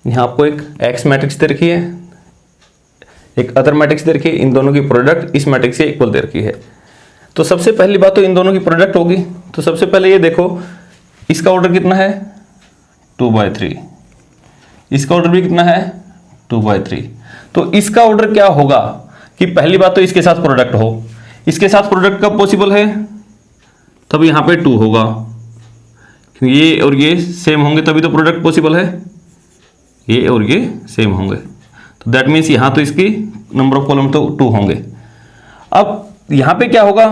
यहाँ आपको एक एक्स मैट्रिक्स दे रखी है, एक अदर मैट्रिक्स दे रखी है, इन दोनों की प्रोडक्ट इस मैट्रिक्स से इक्वल दे रखी है। तो सबसे पहली बात तो इन दोनों की प्रोडक्ट होगी। तो सबसे पहले ये देखो, इसका ऑर्डर कितना है 2/3, इसका ऑर्डर भी कितना है 2/3। तो इसका ऑर्डर क्या होगा कि पहली बात तो इसके साथ प्रोडक्ट हो। इसके साथ प्रोडक्ट कब पॉसिबल है, तब यहाँ पे 2 होगा, क्योंकि ये और ये सेम होंगे तभी तो प्रोडक्ट पॉसिबल है, ये और ये सेम होंगे। तो दैट मीन्स यहाँ तो इसकी नंबर ऑफ कॉलम तो 2 होंगे। अब यहाँ पे क्या होगा,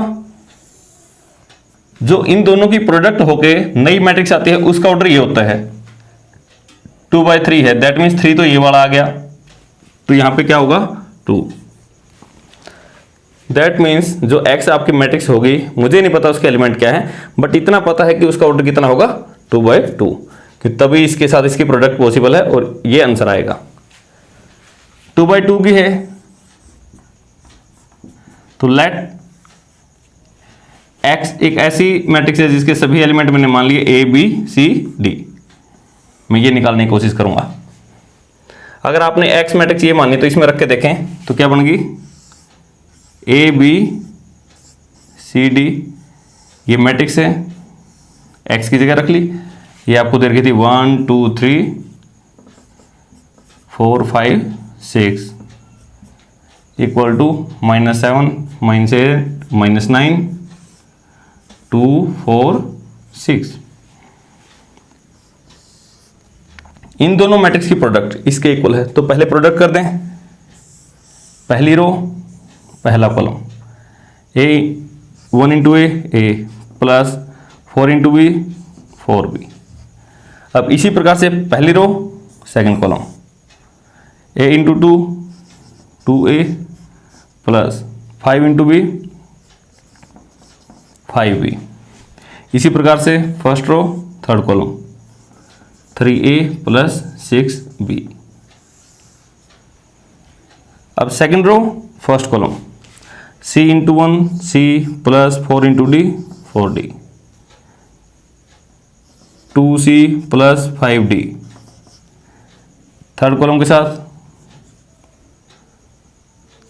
जो इन दोनों की प्रोडक्ट होके नई मैट्रिक्स आती है उसका ऑर्डर ये होता है 2/3 है, दैट मीन्स 3 तो ये वाला आ गया, तो यहाँ पे क्या होगा 2। दैट मीन्स जो x आपकी मैट्रिक्स होगी, मुझे नहीं पता उसके एलिमेंट क्या है, बट इतना पता है कि उसका ऑर्डर कितना होगा 2/2, कि तभी इसके साथ इसकी प्रोडक्ट पॉसिबल है और ये आंसर आएगा। 2/2 की है तो लेट x एक ऐसी मैट्रिक्स है जिसके सभी एलिमेंट मैंने मान लिए A B C D, मैं ये निकालने की कोशिश करूंगा। अगर आपने x मैट्रिक्स ये मानी तो इसमें रख के देखें तो क्या बन गई A B C D, ये मैट्रिक्स है, x की जगह रख ली, ये आपको दे रखी थी 1 2 3 4 5 6 इक्वल टू -7 -8 -9 2 4 6। इन दोनों मैट्रिक्स की प्रोडक्ट इसके इक्वल है, तो पहले प्रोडक्ट कर दें। पहली रो पहला column A 1 into A plus 4 into B 4B। अब इसी प्रकार से पहली row second column A into 2 2A plus 5 into B 5B। इसी प्रकार से first row third column 3A plus 6B। अब second row first column C into 1 C plus 4 into D 4D 2C plus 5D। Third column के साथ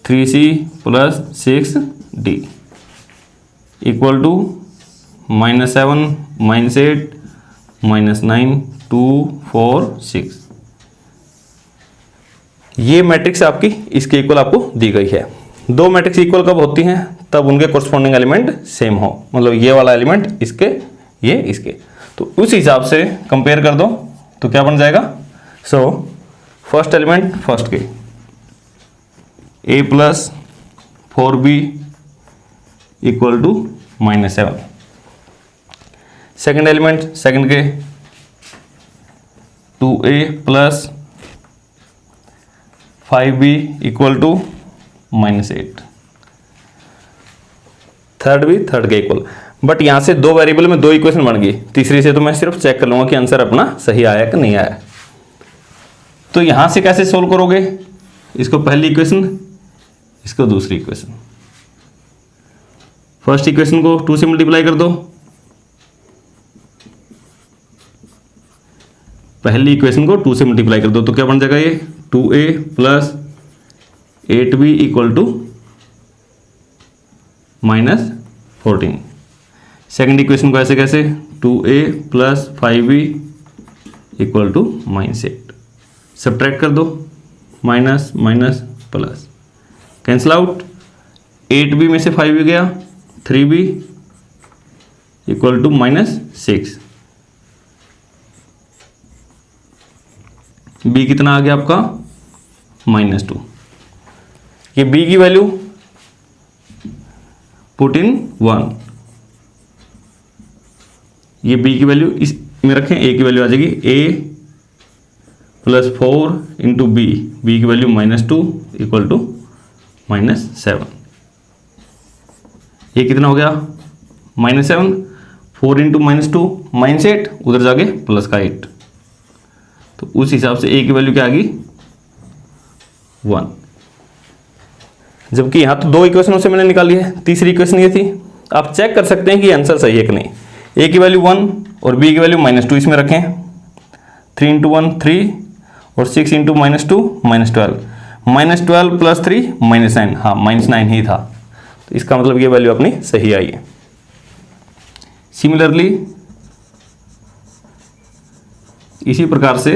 3C plus 6D equal to -7 -8 -9 2 4 6। ये matrix आपकी इसके equal आपको दी गई है। दो मैट्रिक्स इक्वल कब होती हैं, तब उनके कोरस्पॉन्डिंग एलिमेंट सेम हो, मतलब ये वाला एलिमेंट इसके ये इसके, तो उस हिसाब से कंपेयर कर दो तो क्या बन जाएगा। सो फर्स्ट एलिमेंट फर्स्ट के A plus 4B equal to -7। Second element second के 2A plus 5B equal to -8। Third भी थर्ड के इक्वल, बट यहां से दो वेरिएबल में दो इक्वेशन बन गई, तीसरी से तो मैं सिर्फ चेक कर लूंगा कि आंसर अपना सही आया कि नहीं आया। तो यहां से कैसे सोल्व करोगे, इसको पहली इक्वेशन इसको दूसरी इक्वेशन। फर्स्ट इक्वेशन को 2 से मल्टीप्लाई कर दो, पहली इक्वेशन को 2 से मल्टीप्लाई कर दो तो क्या बन जाएगा ये 2A plus 8B equal to -14। Second equation को ऐसे कैसे 2A plus 5B equal to -8। Subtract कर दो, minus minus plus, cancel out, 8B में से 5B गया, 3B इक्वल टू -6। B कितना आ गया आपका -2। ये B की वैल्यू पुट इन 1, ये B की वैल्यू इस में रखें, A की वैल्यू आ जाएगी A प्लस 4 इंटू B की वैल्यू -2 इक्वल टू -7। ये कितना हो गया -7, 4 इंटू -2 -8, उधर जाके प्लस का 8, तो उस हिसाब से A की वैल्यू क्या आ गई 1। जबकि यहाँ तो दो इक्वेशनों से मैंने निकाली है, तीसरी इक्वेशन ये थी। आप चेक कर सकते हैं कि आंसर सही है कि नहीं। A की वैल्यू 1 और B की वैल्यू -2 इसमें रखें, 3 इंटू 1 3 और 6 इंटू -2 -12, -12 प्लस 3 -9, हाँ -9 ही था, तो इसका मतलब ये वैल्यू अपनी सही आई है। सिमिलरली इसी प्रकार से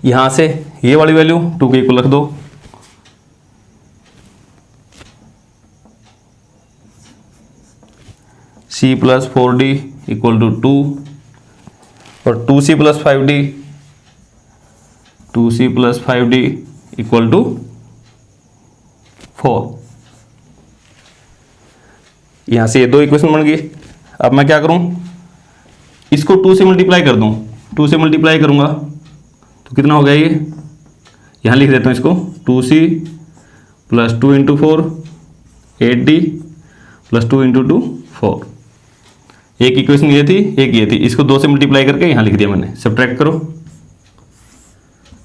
यहां से ये वाली वैल्यू 2 के इक्वल रख दो, c plus 4d equal to 2 और 2c plus 5d, 2c plus 5d equal to 4। यहां से ये दो इक्वेशन बन गई। अब मैं क्या करूं, इसको 2 से मल्टीप्लाई कर दूं, 2 से मल्टीप्लाई करूंगा तो कितना हो गया ये, यहां लिख देता हूं इसको, 2c plus 2 into 4 8d plus 2 into 2 4। एक इक्वेशन ये थी, एक ये थी, इसको 2 से मल्टीप्लाई करके यहां लिख दिया मैंने। सब्ट्रैक्ट करो,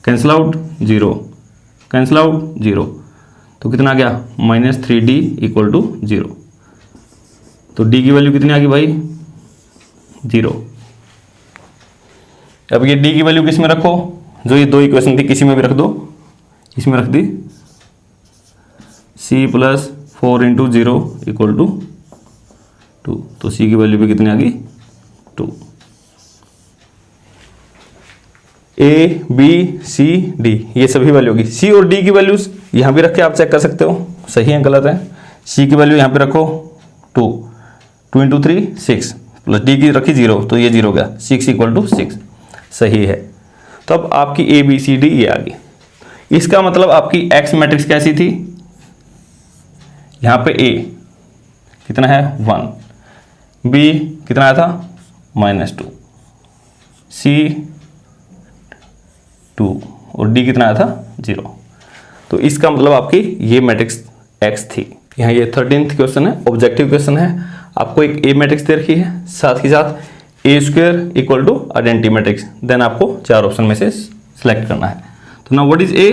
कैंसिल आउट 0, कैंसिल आउट 0, तो कितना आ गया -3d इक्वल टू 0। तो d की वैल्यू कितनी आ गई भाई 0। अब ये d की वैल्यू किस में रखो, जो ये दो इक्वेशन थी किसी में भी रख दो, इसमें रख दी, c plus 4 into 0 equal to 2, तो c की वैल्यू भी कितनी आ गई 2। a b c d ये सभी वैल्यू होगी। c और d की वैल्यूज यहां भी रख के आप चेक कर सकते हो सही है गलत है। c की वैल्यू यहां पे रखो 2, 2 इंटू 3 6 प्लस d की रखी 0, तो ये 0 हो गया, 6 इक्वल टू 6 सही है। तो अब आपकी a b c d ये आ गई। इसका मतलब आपकी x मैट्रिक्स कैसी थी, यहां पे a कितना है 1, b कितना आया था -2, c 2 और d कितना आया था 0। तो इसका मतलब आपकी ये मैट्रिक्स x थी। यहाँ ये 13th क्वेश्चन है, ऑब्जेक्टिव क्वेश्चन है। आपको एक a मैट्रिक्स दे रखी है, साथ ही साथ a² equal to identity matrix, then आपको 4 ऑप्शन में से सिलेक्ट करना है। तो now what is a,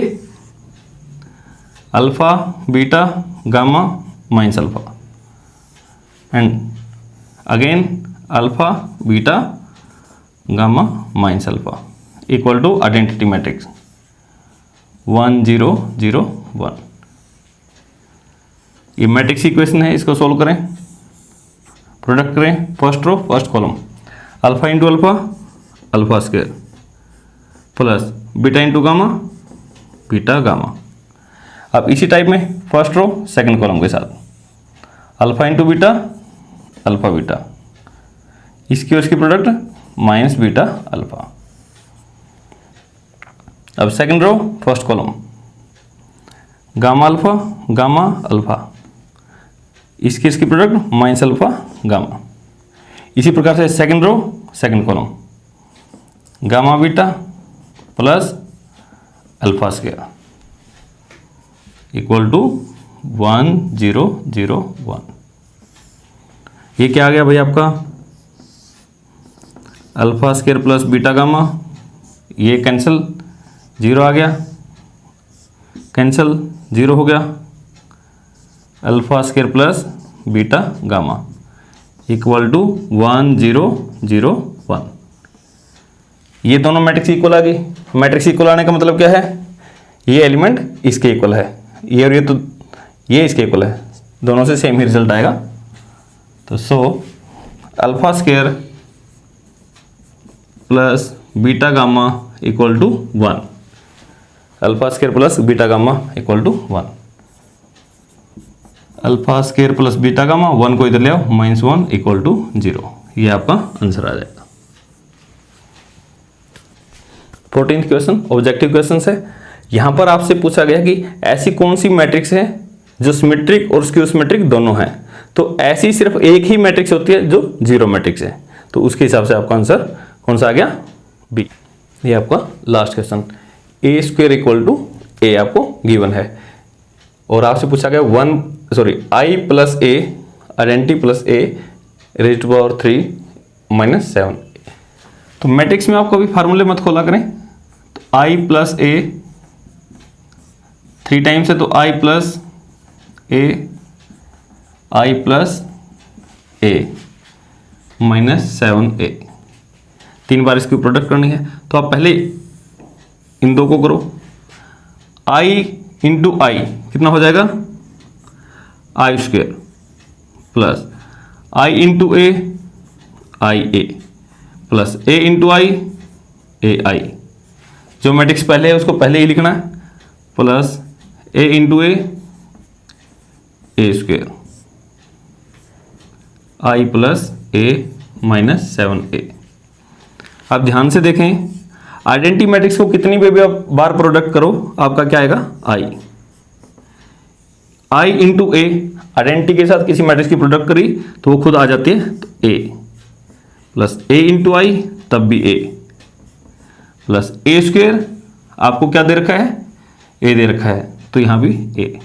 alpha beta gamma minus alpha, and again alpha beta gamma minus alpha equal to identity matrix 1 0 0 1। ये मैट्रिक्स इक्वेशन है, इसको सोल्व करें, प्रोडक्ट करें, first row first column, alpha into alpha alpha square plus beta into gamma beta gamma. अब इसी type में first row second column के साथ alpha into beta alpha beta, इसकी और इसकी प्रोडक्ट माइनस बीटा अल्फा। अब second row first column gamma alpha gamma alpha, इसकी इसकी प्रोडक्ट माइनस अल्फा गामा। इसी प्रकार से second row second column gamma beta plus alpha square equal to 1 0 0 1। ये क्या आ गया भाई आपका alpha square plus beta gamma, ये कैंसिल 0 आ गया, कैंसिल 0 हो गया, alpha square plus beta gamma equal to 1 0 0 1। ये दोनों मैट्रिक्स इक्वल आ गई। मैट्रिक्स इक्वल आने का मतलब क्या है, ये एलिमेंट इसके इक्वल है, ये और ये तो ये इसके इक्वल है, दोनों से सेम ही रिजल्ट आएगा। तो so alpha square plus beta gamma equal to 1, alpha square plus beta gamma equal to 1, alpha square plus beta gamma 1 को इधर ले आओ -1 इक्वल टू 0। ये आपका आंसर आ जाएगा। 14th क्वेश्चन ऑब्जेक्टिव क्वेश्चन है। यहां पर आपसे पूछा गया कि ऐसी कौन सी मैट्रिक्स है जो सिमेट्रिक और स्क्यू सिमेट्रिक दोनों हैं। तो ऐसी सिर्फ एक ही मैट्रिक्स होती है जो जीरो मैट्रिक्स है, तो उसके हिसाब से आपका आंसर कौन सा आ गया बी। ये आपका last question, A square equal to A आपको गिवन है और आपसे पूछा गया I plus A identity plus A raise to power 3 -7। तो मैट्रिक्स में आपको अभी फार्मूले मत खोला करें। तो आई प्लस ए 3 टाइम्स है, तो आई प्लस ए आई प्लस ए -7a, 3 बार इसकी प्रोडक्ट करनी है। तो आप पहले इन दो को करो, आई इंटू आई कितना हो जाएगा, आई square plus I into A, I A plus A into आई, ए आई। जो मैट्रिक्स पहले है उसको पहले ही लिखना है, प्लस ए इंटू ए, ए स्क्वायर, आई प्लस ए माइनस 7a। आप ध्यान से देखें, आइडेंटिटी मैट्रिक्स को कितनी भी आप बार प्रोडक्ट करो आपका क्या आएगा, आई इंटू ए। आइडेंटिटी के साथ किसी मैट्रिक्स की प्रोडक्ट करी तो वो खुद आ जाती है, तो ए प्लस ए इंटू आई, तब भी ए प्लस ए स्क्वायर, आपको क्या दे रखा है, ए दे रखा है, तो यहां भी ए,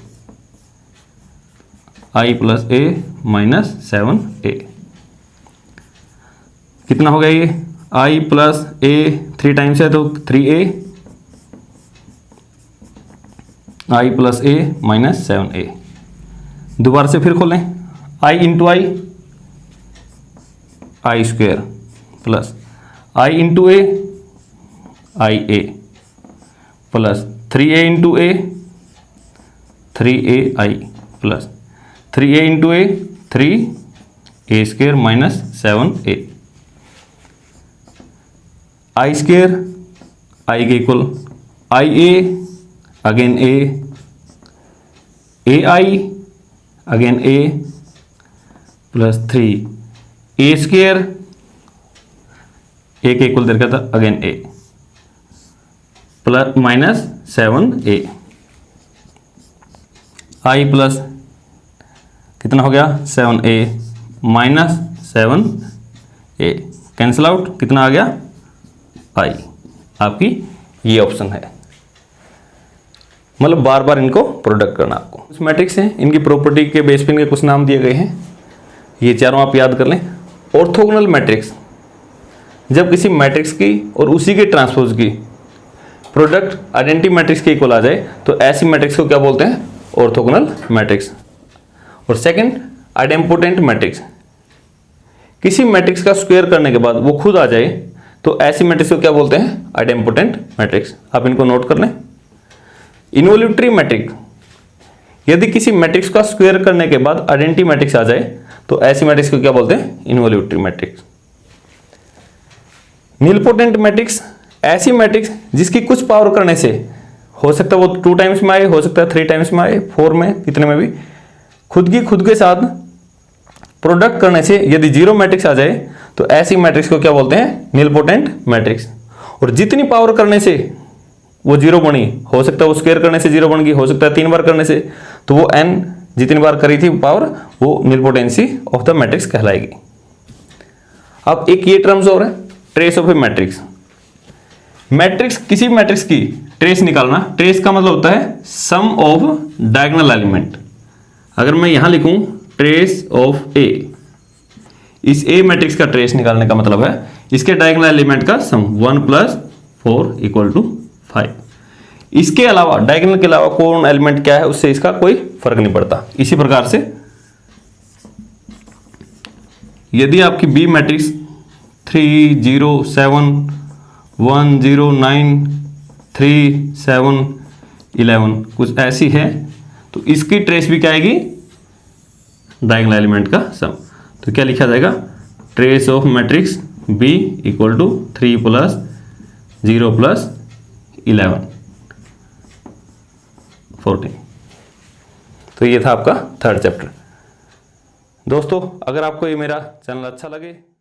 आई प्लस ए माइनस 7a। कितना हो गया ये, आई प्लस ए 3 टाइम्स है तो 3a, I plus A minus 7a। दोबारा से फिर खोलें, I into I, I square plus I into A, I A plus 3a into A, 3a I plus 3a into A, 3a square minus 7a। I square I के equal I A again A I again A plus 3a square, A के equal दे रखा था again A plus minus 7a। I plus कितना हो गया, 7a minus 7a, cancel out, कितना आ गया, आई। आपकी ये ऑप्शन है, मतलब बार बार इनको प्रोडक्ट करना आपको। कुछ मैट्रिक्स हैं, इनकी प्रॉपर्टी के बेस पे इनके कुछ नाम दिए गए हैं, ये चारों आप याद कर लें। ऑर्थोगोनल मैट्रिक्स, जब किसी मैट्रिक्स की और उसी के ट्रांसपोज की प्रोडक्ट आइडेंटिटी मैट्रिक्स के इक्वल आ जाए तो ऐसी मैट्रिक्स को क्या बोलते हैं, ऑर्थोगोनल मैट्रिक्स। और सेकंड, आइडेम्पोटेंट मैट्रिक्स, किसी मैट्रिक्स का स्क्वायर करने के बाद वो खुद आ जाए तो ऐसी मैट्रिक्स को क्या बोलते हैं, आइडेम्पोटेंट मैट्रिक्स। आप इनको नोट कर लें। इन्वोल्यूटरी मैट्रिक्स, यदि किसी मैट्रिक्स का स्क्वायर करने के बाद आइडेंटिटी मैट्रिक्स आ जाए तो ऐसी मैट्रिक्स को क्या बोलते हैं, इन्वोल्यूटरी मैट्रिक्स। नीलपोटेंट मैट्रिक्स, ऐसी मैट्रिक्स जिसकी कुछ पावर करने से, हो सकता है वो 2 टाइम्स में आए, हो सकता है 3 टाइम्स में आए, 4 में, कितने में भी, खुद के साथ प्रोडक्ट करने से यदि 0 मैट्रिक्स आ जाए तो ऐसी मैट्रिक्स को क्या बोलते हैं, नीलपोटेंट मैट्रिक्स। और जितनी पावर करने से वो 0 बनी, हो सकता है वो स्क्वायर करने से 0 बन गई, हो सकता है 3 बार करने से, तो वो n जितनी बार करी थी पावर, वो नीलपोटेंसी ऑफ द मैट्रिक्स कहलाएगी। अब एक ये टर्म्स और है, trace of A matrix. Matrix, किसी मैट्रिक्स की ट्रेस निकालना, ट्रेस का मतलब होता है सम ऑफ डायगोनल एलिमेंट। अगर मैं यहां लिखूं ट्रेस ऑफ ए, इस ए मैट्रिक्स का ट्रेस निकालने का मतलब है इसके डायगोनल एलिमेंट का सम, 1 + 4 = 5। इसके अलावा, डायगोनल के अलावा कौन एलिमेंट क्या है उससे इसका कोई फर्क नहीं पड़ता। इसी प्रकार से यदि आपकी बी मैट्रिक्स 3 0 7 1 0 9 3 7 11 कुछ ऐसी है तो इसकी ट्रेस भी क्या आएगी, डायगोनल एलिमेंट का सम। तो क्या लिखा जाएगा, ट्रेस ऑफ मैट्रिक्स बी = 3 + 0 + 11 14। तो ये था आपका 3rd चैप्टर। दोस्तों, अगर आपको ये मेरा चैनल अच्छा लगे